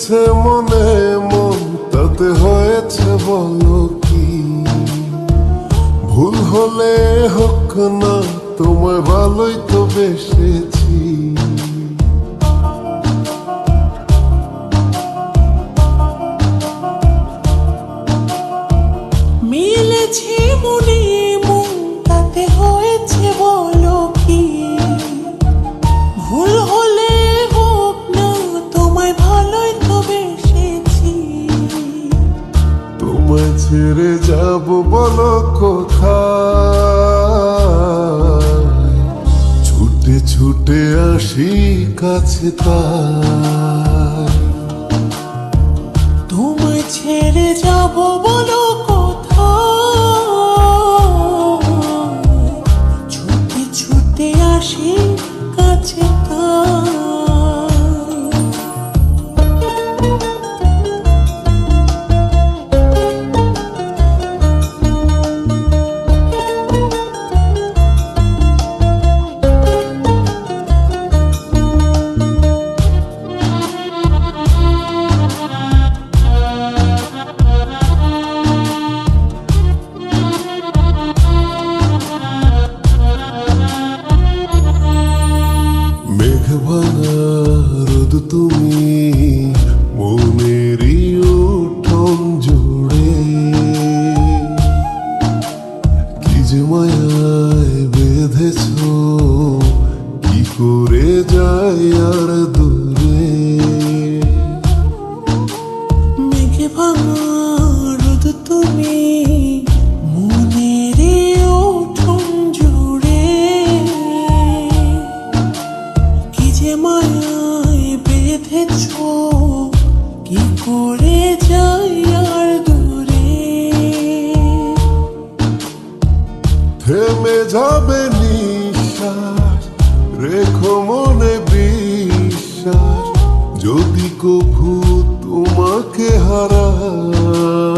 লেগেছে মনে মন তাতে হয়েছে বলো কি? ভুল হলে হোক না, তোমায় ভালোই তো বেসেছি। মিলেছে মনে মন তাতে হয়েছে বলো কি? ভুল হলে হোক না, তোমায় ভালোই তো বেসেছি। তোমায় ছেড়ে যাব বলো কোথায়? ছুটে ছুটে আসি কাছে তাই। তোমায় ছেড়ে যাব বলো কোথায়? ছুটে ছুটে আসি কাছে তাই। ভাঙা রোদ তুমি মনেরই উঠোন জুড়ে, কি যে মায়ায় বেঁধেছ, কি করে যায় আর দূরে। মেঘে ভাঙা রোদ তুমি মনেরই উঠোন জুড়ে, কি যে মায়ায় বেঁধেছ, কি করে যাই আর দূরে। থেমে যাবে নিঃশ্বাস, রেখো মনে বিশ্বাস, যদি কভু তোমাকে হারাই।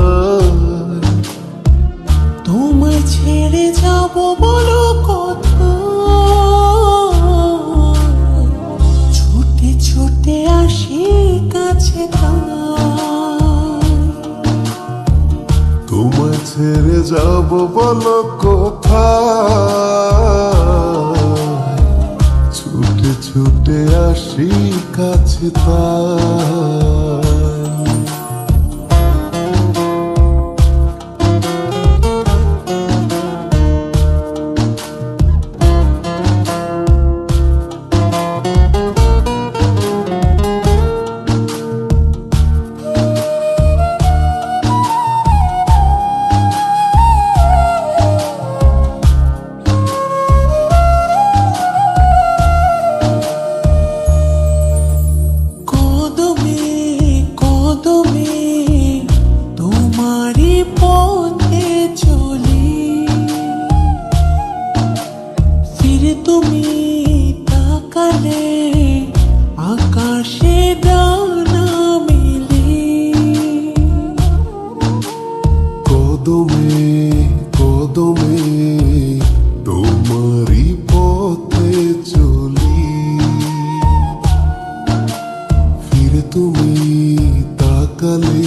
তোমায় ছেড়ে যাব বলো কোথায়? ছুটে ছুটে আসি কাছে তাই। তোমায় ছেড়ে যাব বলো কোথায়? ছুটে ছুটে আসি কাছে তাই। তুমি তাকালে আকাশে ডানা মেলে, কদমে কদমে তোমারই পথে চলি। ফিরে তুমি তাকালে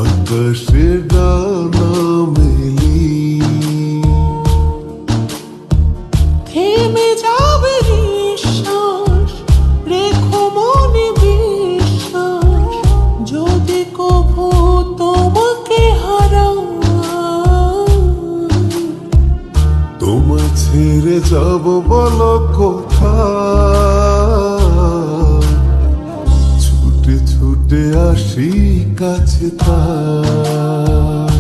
আকাশে ডানা মেলি। থেমে যাবে নিঃশ্বাস, রেখো মনে বিশ্বাস, যদি কভু তোমাকে হারাই। তোমায় ছেড়ে যাব বলো কোথায়? ছুটে ছুটে আসি কাছে তাই।